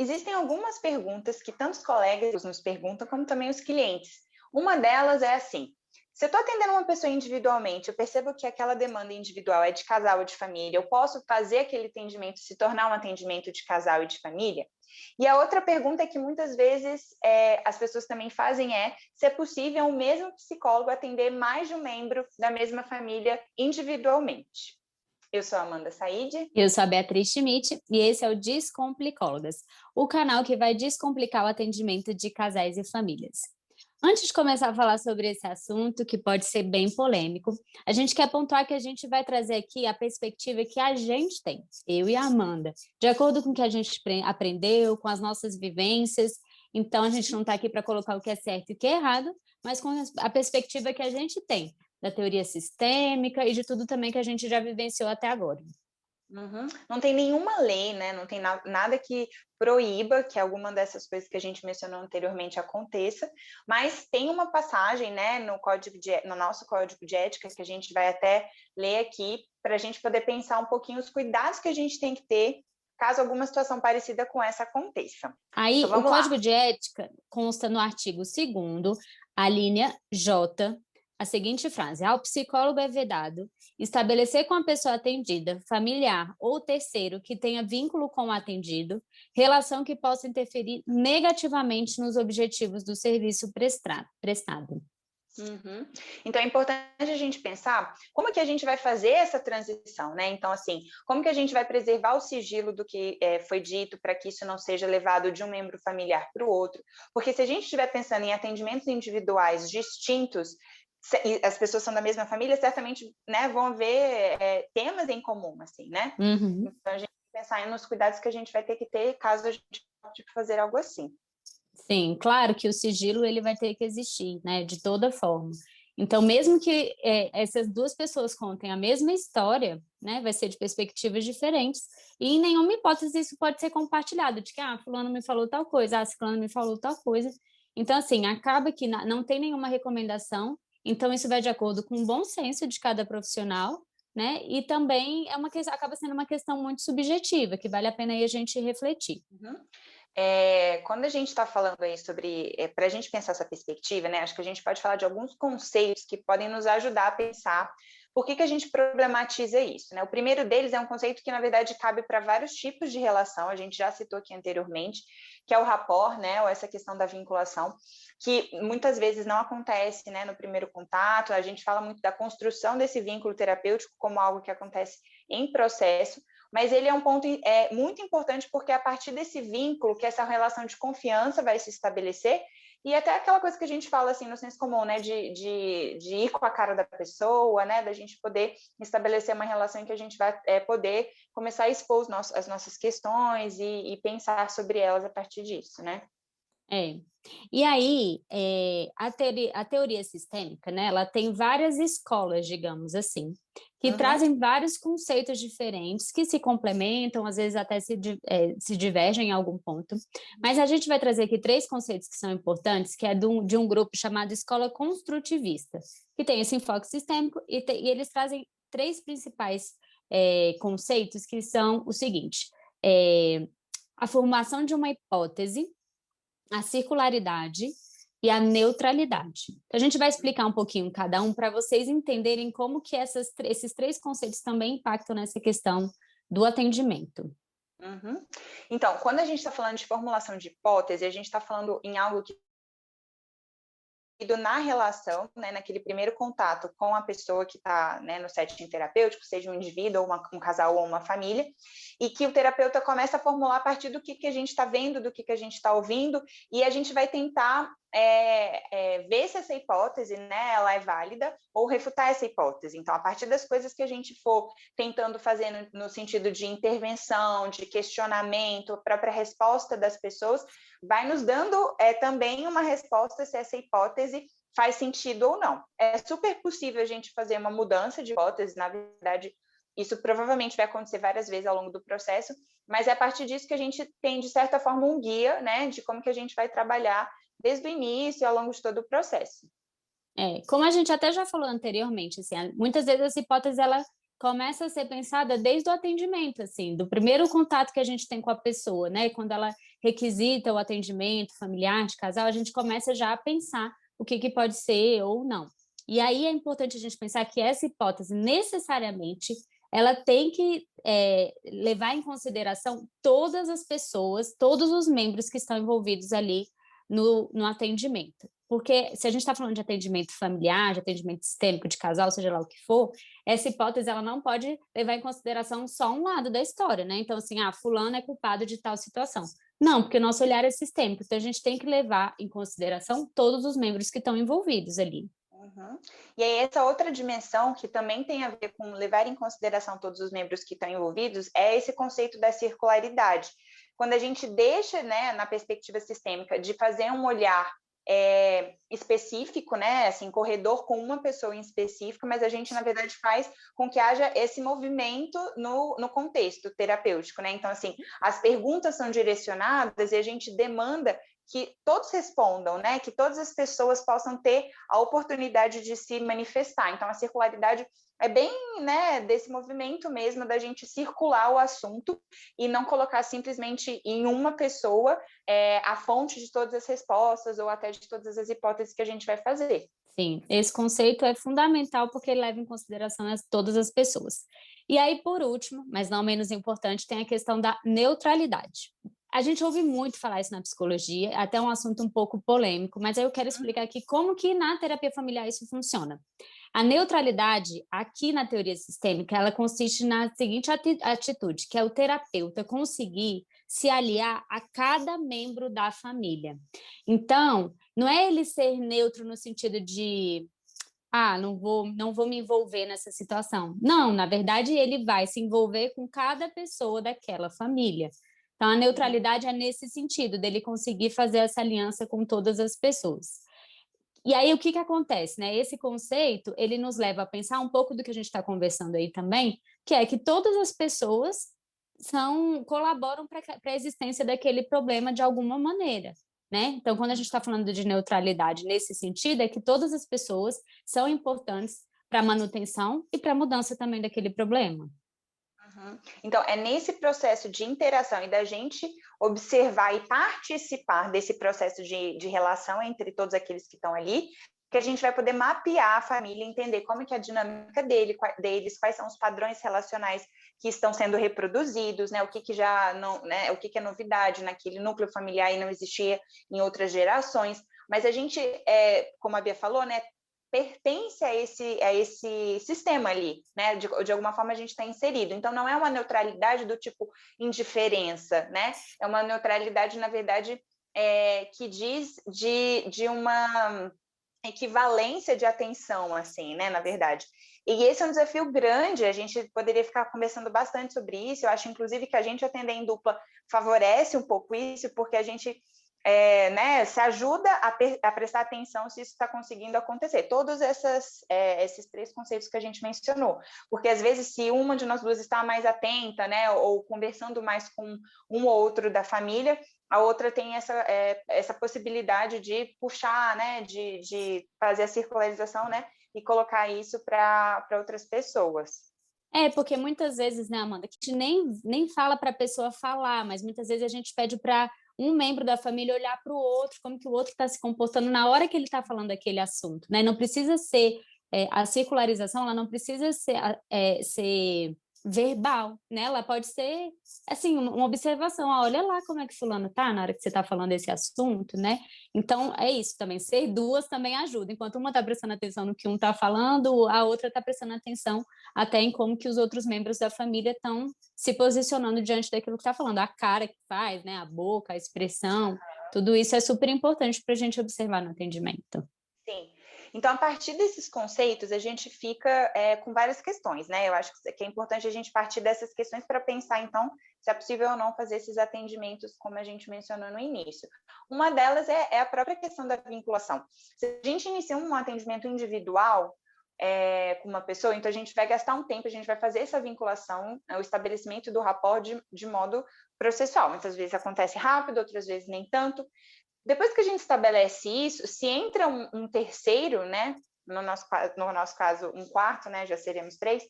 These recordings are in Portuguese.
Existem algumas perguntas que tanto os colegas nos perguntam, como também os clientes. Uma delas é assim: se eu estou atendendo uma pessoa individualmente, eu percebo que aquela demanda individual é de casal ou de família, eu posso fazer aquele atendimento se tornar um atendimento de casal e de família? E a outra pergunta é que muitas vezes as pessoas também fazem se é possível o mesmo psicólogo atender mais de um membro da mesma família individualmente. Eu sou a Amanda Said. Eu sou a Beatriz Schmidt e esse é o Descomplicólogas, o canal que vai descomplicar o atendimento de casais e famílias. Antes de começar a falar sobre esse assunto, que pode ser bem polêmico, a gente quer pontuar que a gente vai trazer aqui a perspectiva que a gente tem, eu e a Amanda, de acordo com o que a gente aprendeu, com as nossas vivências. Então, a gente não está aqui para colocar o que é certo e o que é errado, mas com a perspectiva que a gente tem, da teoria sistêmica e de tudo também que a gente já vivenciou até agora. Uhum. Não tem nenhuma lei, né? Não tem nada que proíba que alguma dessas coisas que a gente mencionou anteriormente aconteça, mas tem uma passagem, né, no nosso código de ética, que a gente vai até ler aqui, para a gente poder pensar um pouquinho os cuidados que a gente tem que ter caso alguma situação parecida com essa aconteça. Aí, Então, o vamos lá. Código de Ética consta no artigo 2º, a linha J, a seguinte frase: ao psicólogo é vedado estabelecer com a pessoa atendida, familiar ou terceiro que tenha vínculo com o atendido, relação que possa interferir negativamente nos objetivos do serviço prestado. Uhum. Então é importante a gente pensar como é que a gente vai fazer essa transição, né? Então, assim, como que a gente vai preservar o sigilo do que foi dito para que isso não seja levado de um membro familiar para o outro? Porque se a gente estiver pensando em atendimentos individuais distintos, as pessoas são da mesma família, certamente, né, vão haver temas em comum, assim, né? Uhum. Então a gente tem que pensar nos cuidados que a gente vai ter que ter caso a gente opte por fazer algo assim. Sim, claro que o sigilo ele vai ter que existir, né, de toda forma. Então, mesmo que essas duas pessoas contem a mesma história, né, vai ser de perspectivas diferentes, e em nenhuma hipótese isso pode ser compartilhado, de que, fulano me falou tal coisa, ciclano me falou tal coisa. Então, assim, acaba que não tem nenhuma recomendação, então isso vai de acordo com o bom senso de cada profissional, né, e também acaba sendo uma questão muito subjetiva, que vale a pena aí a gente refletir. Uhum. Quando a gente está falando aí sobre, para a gente pensar essa perspectiva, né, acho que a gente pode falar de alguns conceitos que podem nos ajudar a pensar por que a gente problematiza isso, né? O primeiro deles é um conceito que, na verdade, cabe para vários tipos de relação, a gente já citou aqui anteriormente, que é o rapport, né, ou essa questão da vinculação, que muitas vezes não acontece, né, no primeiro contato. A gente fala muito da construção desse vínculo terapêutico como algo que acontece em processo, mas ele é um ponto muito importante porque é a partir desse vínculo que essa relação de confiança vai se estabelecer, e até aquela coisa que a gente fala assim no senso comum, né, de ir com a cara da pessoa, né, da gente poder estabelecer uma relação em que a gente vai poder começar a expor as nossas questões e pensar sobre elas a partir disso, né? É. E aí, a teoria sistêmica, né, ela tem várias escolas, digamos assim, que Uhum. trazem vários conceitos diferentes, que se complementam, às vezes até se divergem em algum ponto. Mas a gente vai trazer aqui 3 conceitos que são importantes, que é de um grupo chamado Escola Construtivista, que tem esse enfoque sistêmico, e eles trazem 3 principais conceitos, que são o seguinte: a formação de uma hipótese, a circularidade e a neutralidade. Então, a gente vai explicar um pouquinho cada um para vocês entenderem como que esses 3 conceitos também impactam nessa questão do atendimento. Uhum. Então, quando a gente está falando de formulação de hipótese, a gente está falando em algo que na relação, né, naquele primeiro contato com a pessoa que está, né, no setting terapêutico, seja um indivíduo, ou um casal ou uma família, e que o terapeuta começa a formular a partir do que a gente está vendo, do que a gente está ouvindo, e a gente vai tentar ver se essa hipótese, né, ela é válida ou refutar essa hipótese. Então, a partir das coisas que a gente for tentando fazer no sentido de intervenção, de questionamento, a própria resposta das pessoas, vai nos dando também uma resposta se essa hipótese faz sentido ou não. É super possível a gente fazer uma mudança de hipótese, na verdade, isso provavelmente vai acontecer várias vezes ao longo do processo, mas é a partir disso que a gente tem, de certa forma, um guia, né, de como que a gente vai trabalhar desde o início e ao longo de todo o processo. Como a gente até já falou anteriormente, assim, muitas vezes essa hipótese ela começa a ser pensada desde o atendimento, assim, do primeiro contato que a gente tem com a pessoa, né? Quando ela requisita o atendimento familiar de casal, a gente começa já a pensar o que pode ser ou não. E aí é importante a gente pensar que essa hipótese necessariamente ela tem que levar em consideração todas as pessoas, todos os membros que estão envolvidos ali no atendimento. Porque se a gente está falando de atendimento familiar, de atendimento sistêmico, de casal, seja lá o que for, essa hipótese ela não pode levar em consideração só um lado da história, né? Então, assim, fulano é culpado de tal situação. Não, porque o nosso olhar é sistêmico, então a gente tem que levar em consideração todos os membros que estão envolvidos ali. Uhum. E aí, essa outra dimensão que também tem a ver com levar em consideração todos os membros que estão envolvidos é esse conceito da circularidade. Quando a gente deixa, né, na perspectiva sistêmica, de fazer um olhar específico, né, assim, corredor com uma pessoa em específico, mas a gente, na verdade, faz com que haja esse movimento no contexto terapêutico, né? Então, assim, as perguntas são direcionadas e a gente demanda que todos respondam, né? Que todas as pessoas possam ter a oportunidade de se manifestar. Então, a circularidade é bem, né, desse movimento mesmo da gente circular o assunto e não colocar simplesmente em uma pessoa a fonte de todas as respostas ou até de todas as hipóteses que a gente vai fazer. Sim, esse conceito é fundamental porque ele leva em consideração todas as pessoas. E aí, por último, mas não menos importante, tem a questão da neutralidade. A gente ouve muito falar isso na psicologia, até um assunto um pouco polêmico, mas aí eu quero explicar aqui como que na terapia familiar isso funciona. A neutralidade, aqui na teoria sistêmica, ela consiste na seguinte atitude, que é o terapeuta conseguir se aliar a cada membro da família. Então, não é ele ser neutro no sentido de não vou me envolver nessa situação. Não, na verdade, ele vai se envolver com cada pessoa daquela família. Então, a neutralidade é nesse sentido, dele conseguir fazer essa aliança com todas as pessoas. E aí, o que acontece, né? Esse conceito, ele nos leva a pensar um pouco do que a gente está conversando aí também, que é que todas as pessoas colaboram para a existência daquele problema de alguma maneira, né? Então, quando a gente está falando de neutralidade nesse sentido, é que todas as pessoas são importantes para a manutenção e para a mudança também daquele problema. Uhum. Então, é nesse processo de interação e da gente observar e participar desse processo de relação entre todos aqueles que estão ali, que a gente vai poder mapear a família, entender como que é a dinâmica deles, quais são os padrões relacionais que estão sendo reproduzidos, né? O que já não, né? O que é novidade naquele núcleo familiar e não existia em outras gerações. Mas a gente, como a Bia falou, né? Pertence a esse sistema ali, né? De alguma forma a gente está inserido. Então, não é uma neutralidade do tipo indiferença, né? É uma neutralidade, na verdade, que diz de uma equivalência de atenção, assim, né? Na verdade. E esse é um desafio grande, a gente poderia ficar conversando bastante sobre isso, eu acho, inclusive, que a gente atender em dupla favorece um pouco isso, porque a gente né, se ajuda a prestar atenção se isso está conseguindo acontecer. Todos esses três conceitos que a gente mencionou. Porque, às vezes, se uma de nós duas está mais atenta, né, ou conversando mais com um ou outro da família, a outra tem essa possibilidade de puxar, né, de fazer a circularização, né, e colocar isso para outras pessoas. Porque muitas vezes, né, Amanda, que a gente nem fala para a pessoa falar, mas muitas vezes a gente pede para um membro da família olhar para o outro, como que o outro está se comportando na hora que ele está falando daquele assunto, né? Não precisa ser a circularização, ela não precisa ser verbal, né? Ela pode ser assim uma observação. Olha lá como é que fulano tá na hora que você está falando desse assunto, né? Então é isso também. Ser duas também ajuda. Enquanto uma está prestando atenção no que um está falando, a outra está prestando atenção até em como que os outros membros da família estão se posicionando diante daquilo que está falando, a cara que faz, né, a boca, a expressão, tudo isso é super importante para a gente observar no atendimento. Sim. Então, a partir desses conceitos, a gente fica com várias questões, né? Eu acho que é importante a gente partir dessas questões para pensar, então, se é possível ou não fazer esses atendimentos, como a gente mencionou no início. Uma delas é a própria questão da vinculação. Se a gente inicia um atendimento individual com uma pessoa, então a gente vai gastar um tempo, a gente vai fazer essa vinculação, o estabelecimento do rapport de modo processual. Muitas vezes acontece rápido, outras vezes nem tanto. Depois que a gente estabelece isso, se entra um terceiro, né, no nosso caso um quarto, né, já seríamos três,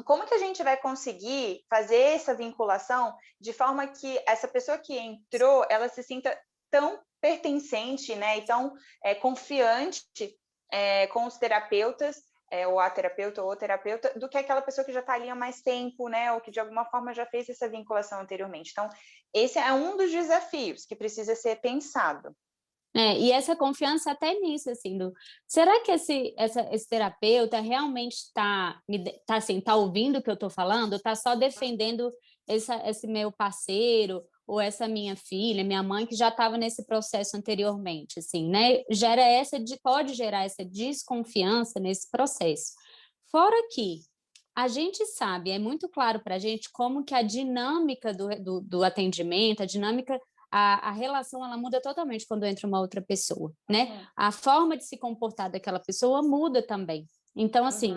como que a gente vai conseguir fazer essa vinculação de forma que essa pessoa que entrou, ela se sinta tão pertencente, né, e tão confiante com os terapeutas, ou a terapeuta ou o terapeuta, do que aquela pessoa que já está ali há mais tempo, né, ou que de alguma forma já fez essa vinculação anteriormente. Então, esse é um dos desafios que precisa ser pensado. E essa confiança até nisso, assim, será que esse terapeuta realmente tá ouvindo o que eu estou falando? Está só defendendo esse meu parceiro ou essa minha filha, minha mãe, que já estava nesse processo anteriormente, assim, né? Pode gerar essa desconfiança nesse processo. Fora que a gente sabe, é muito claro para a gente como que a dinâmica do atendimento, a relação ela muda totalmente quando entra uma outra pessoa, né? Uhum. A forma de se comportar daquela pessoa muda também. Então, assim,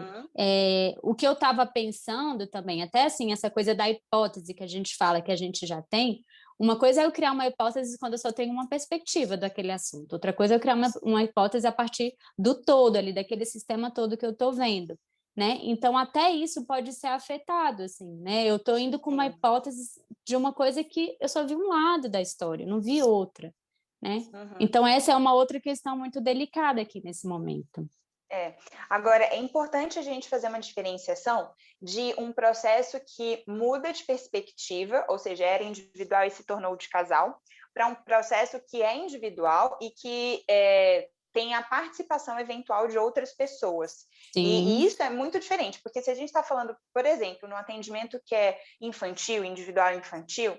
o que eu estava pensando também, até assim, essa coisa da hipótese que a gente fala que a gente já tem, uma coisa é eu criar uma hipótese quando eu só tenho uma perspectiva daquele assunto, outra coisa é eu criar uma hipótese a partir do todo ali, daquele sistema todo que eu estou vendo. Né? Então, até isso pode ser afetado, assim, né? Eu estou indo com uma hipótese de uma coisa que eu só vi um lado da história, não vi outra, né? Então, essa é uma outra questão muito delicada aqui nesse momento. Agora, é importante a gente fazer uma diferenciação de um processo que muda de perspectiva, ou seja, era individual e se tornou de casal, para um processo que é individual e que tem a participação eventual de outras pessoas. E isso é muito diferente, porque se a gente está falando, por exemplo, no atendimento que é infantil, individual infantil,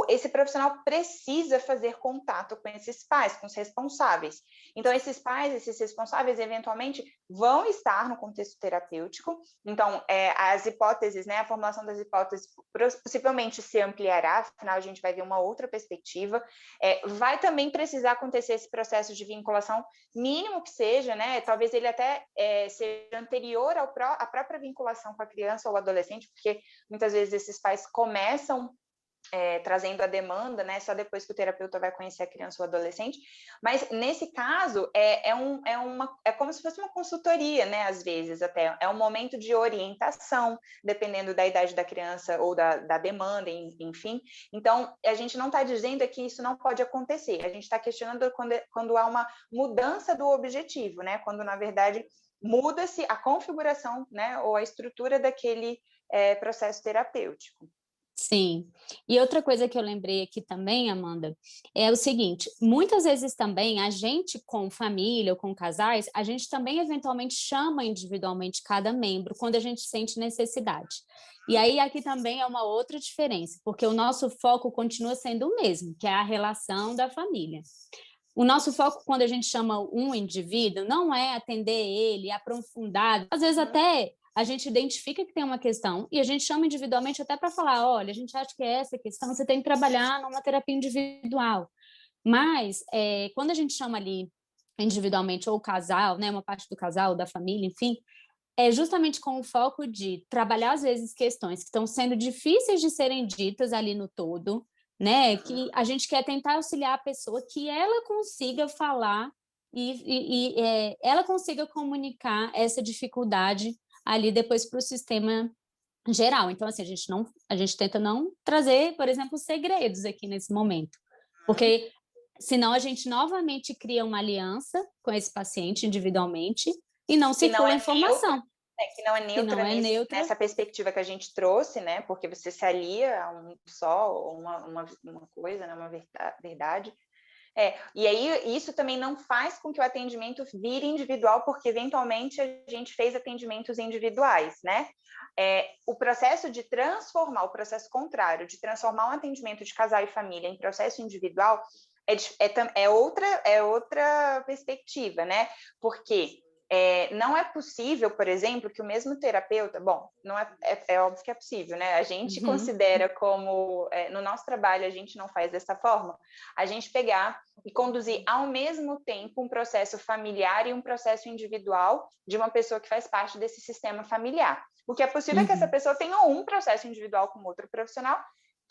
esse profissional precisa fazer contato com esses pais, com os responsáveis. Então, esses pais, esses responsáveis, eventualmente, vão estar no contexto terapêutico. Então, as hipóteses, né, a formulação das hipóteses possivelmente se ampliará, afinal, a gente vai ver uma outra perspectiva. Vai também precisar acontecer esse processo de vinculação, mínimo que seja, né, talvez ele até seja anterior à própria vinculação com a criança ou adolescente, porque muitas vezes esses pais começam trazendo a demanda, né, só depois que o terapeuta vai conhecer a criança ou adolescente, mas nesse caso é como se fosse uma consultoria, né, às vezes até, é um momento de orientação, dependendo da idade da criança ou da demanda, enfim, então a gente não está dizendo que isso não pode acontecer, a gente está questionando quando há uma mudança do objetivo, né, quando na verdade muda-se a configuração, né, ou a estrutura daquele processo terapêutico. Sim. E outra coisa que eu lembrei aqui também, Amanda, é o seguinte, muitas vezes também a gente com família ou com casais, a gente também eventualmente chama individualmente cada membro quando a gente sente necessidade. E aí aqui também é uma outra diferença, porque o nosso foco continua sendo o mesmo, que é a relação da família. O nosso foco, quando a gente chama um indivíduo, não é atender ele aprofundado, às vezes até a gente identifica que tem uma questão e a gente chama individualmente até para falar, olha, a gente acha que é essa questão, você tem que trabalhar numa terapia individual. Mas, quando a gente chama ali individualmente ou o casal, né, uma parte do casal, da família, enfim, é justamente com o foco de trabalhar, às vezes, questões que estão sendo difíceis de serem ditas ali no todo, né, que a gente quer tentar auxiliar a pessoa que ela consiga falar e ela consiga comunicar essa dificuldade ali depois para o sistema geral. Então, assim, a gente tenta não trazer, por exemplo, segredos aqui nesse momento, porque senão a gente novamente cria uma aliança com esse paciente individualmente e não circula informação. Que não é neutra, nessa perspectiva que a gente trouxe, né? Porque você se alia a um só, uma coisa, né? Uma verdade. E aí isso também não faz com que o atendimento vire individual, porque eventualmente a gente fez atendimentos individuais, né? O processo de transformar, o processo contrário, de transformar um atendimento de casal e família em processo individual é outra perspectiva, né? Porque não é possível, por exemplo, que o mesmo terapeuta, bom, não é óbvio que é possível, né? A gente considera como, no nosso trabalho, a gente não faz dessa forma, a gente pegar e conduzir ao mesmo tempo um processo familiar e um processo individual de uma pessoa que faz parte desse sistema familiar. O que é possível é que essa pessoa tenha um processo individual com outro profissional,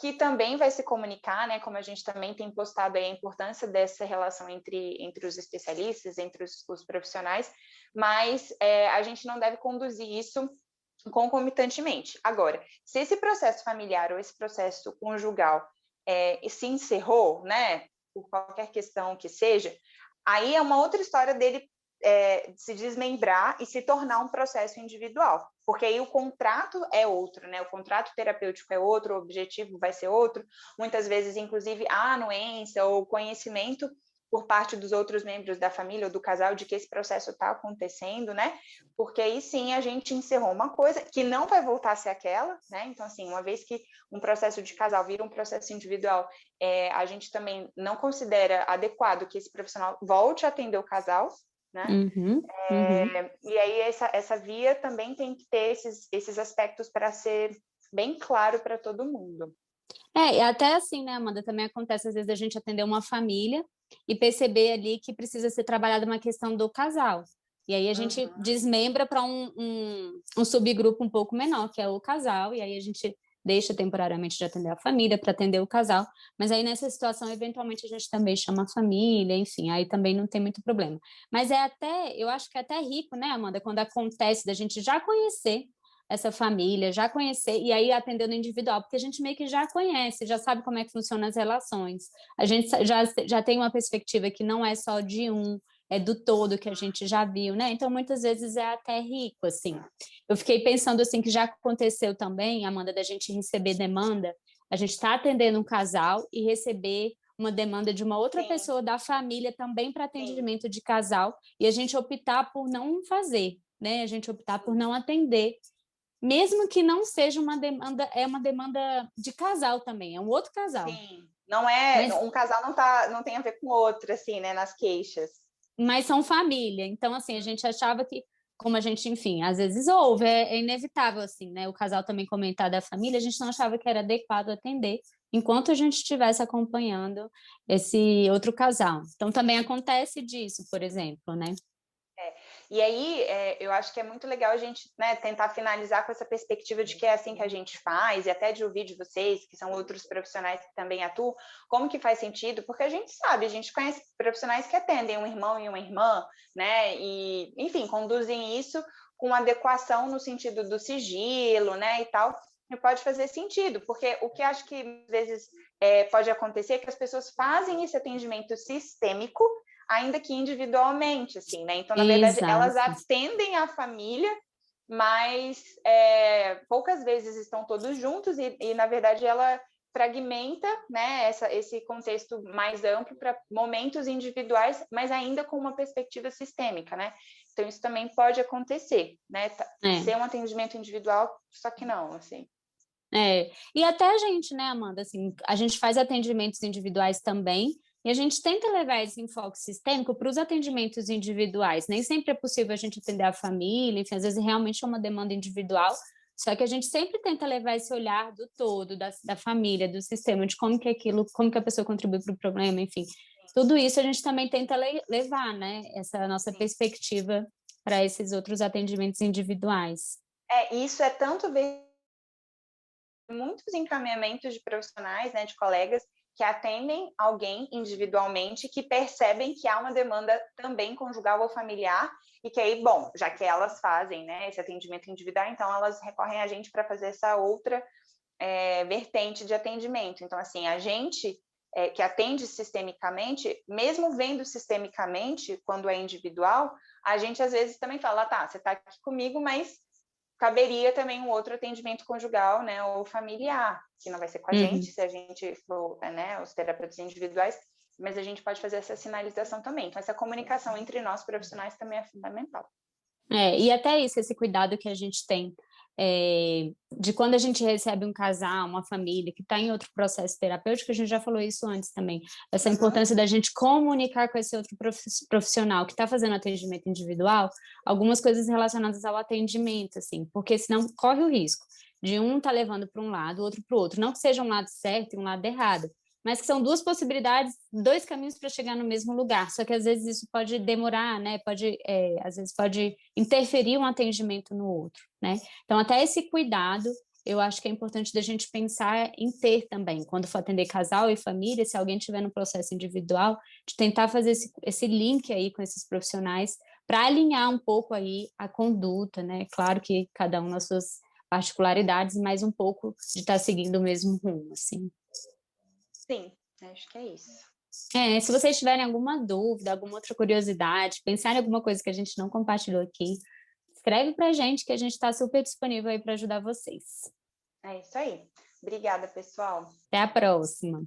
que também vai se comunicar, né, como a gente também tem postado aí a importância dessa relação entre os especialistas, entre os profissionais, mas a gente não deve conduzir isso concomitantemente. Agora, se esse processo familiar ou esse processo conjugal se encerrou, né, por qualquer questão que seja, aí é uma outra história dele se desmembrar e se tornar um processo individual, porque aí o contrato é outro, né? O contrato terapêutico é outro, o objetivo vai ser outro, muitas vezes, inclusive, a anuência ou conhecimento por parte dos outros membros da família ou do casal de que esse processo está acontecendo, né? Porque aí sim a gente encerrou uma coisa que não vai voltar a ser aquela, né? Então, assim, uma vez que um processo de casal vira um processo individual, a gente também não considera adequado que esse profissional volte a atender o casal, né? Uhum, uhum. E aí essa via também tem que ter esses aspectos para ser bem claro para todo mundo. E até assim, né, Amanda, também acontece às vezes a gente atender uma família e perceber ali que precisa ser trabalhada uma questão do casal. E aí a gente desmembra para um subgrupo um pouco menor, que é o casal, e aí a gente deixa temporariamente de atender a família para atender o casal, mas aí nessa situação, eventualmente, a gente também chama a família, enfim, aí também não tem muito problema. Mas eu acho que é até rico, né, Amanda, quando acontece da gente já conhecer essa família, já conhecer, e aí atendendo individual, porque a gente meio que já conhece, já sabe como é que funcionam as relações, a gente já tem uma perspectiva que não é só de um, é do todo que a gente já viu, né? Então, muitas vezes é até rico, assim. Eu fiquei pensando, assim, que já aconteceu também, Amanda, da gente receber demanda, a gente está atendendo um casal e receber uma demanda de uma outra Sim, pessoa da família também para sim, atendimento de casal, e a gente optar por não fazer, né? A gente optar por não atender, mesmo que não seja uma demanda, é uma demanda de casal também, é um outro casal. sim. Não é, Mas, um casal não tem a ver com o outro, assim, né, nas queixas. mas são família. Então, assim, a gente achava que, como a gente, enfim, às vezes ouve, é inevitável, assim, né? O casal também comentar da família, a gente não achava que era adequado atender enquanto a gente estivesse acompanhando esse outro casal. Então, também acontece disso, por exemplo, né? E aí, eu acho que é muito legal a gente, né, tentar finalizar com essa perspectiva de que é assim que a gente faz, e até de ouvir de vocês, que são outros profissionais que também atuam, como que faz sentido, porque a gente sabe, a gente conhece profissionais que atendem um irmão e uma irmã, né, e, enfim, conduzem isso com adequação no sentido do sigilo, né, e tal, e pode fazer sentido, porque o que acho que às vezes pode acontecer é que as pessoas fazem esse atendimento sistêmico, ainda que individualmente, assim, né? Então, na verdade, elas Exato. atendem a família, mas poucas vezes estão todos juntos e, na verdade, ela fragmenta, né, esse contexto mais amplo para momentos individuais, mas ainda com uma perspectiva sistêmica, né? Então, isso também pode acontecer, né? É. Ser um atendimento individual, só que não, assim. E até a gente, né, Amanda, assim, a gente faz atendimentos individuais também, e a gente tenta levar esse enfoque sistêmico para os atendimentos individuais. Nem sempre é possível a gente atender a família, enfim, às vezes realmente é uma demanda individual, só que a gente sempre tenta levar esse olhar do todo, da família, do sistema, de como que aquilo, como que a pessoa contribui para o problema, enfim. Tudo isso a gente também tenta levar, né, essa nossa Sim. perspectiva para esses outros atendimentos individuais. Isso é tanto muitos encaminhamentos de profissionais, né, de colegas, que atendem alguém individualmente, que percebem que há uma demanda também conjugal ou familiar, e que aí, bom, já que elas fazem, né, esse atendimento individual, então elas recorrem a gente para fazer essa outra vertente de atendimento. Então, assim, a gente que atende sistemicamente, mesmo vendo sistemicamente, quando é individual, a gente às vezes também fala, tá, você está aqui comigo, mas caberia também um outro atendimento conjugal, né, ou familiar, que não vai ser com a gente, Uhum. se a gente for, né, os terapeutas individuais, mas a gente pode fazer essa sinalização também. Então, essa comunicação entre nós profissionais também é fundamental. E até isso, esse cuidado que a gente tem de quando a gente recebe um casal, uma família que está em outro processo terapêutico, a gente já falou isso antes também, essa Uhum. importância da gente comunicar com esse outro profissional que está fazendo atendimento individual, algumas coisas relacionadas ao atendimento, assim, porque senão corre o risco de um estar levando para um lado, o outro para o outro, não que seja um lado certo e um lado errado, mas que são duas possibilidades, dois caminhos para chegar no mesmo lugar. Só que às vezes isso pode demorar, né? Às vezes pode interferir um atendimento no outro, né? Então, até esse cuidado, eu acho que é importante da gente pensar em ter também, quando for atender casal e família, se alguém estiver no processo individual, de tentar fazer esse link aí com esses profissionais para alinhar um pouco aí a conduta, né? Claro que cada um nas suas particularidades, mas um pouco de estar seguindo o mesmo rumo, assim. Sim, acho que é isso. Se vocês tiverem alguma dúvida, alguma outra curiosidade, pensar em alguma coisa que a gente não compartilhou aqui, escreve para a gente que a gente está super disponível aí para ajudar vocês. É isso aí. Obrigada, pessoal. Até a próxima.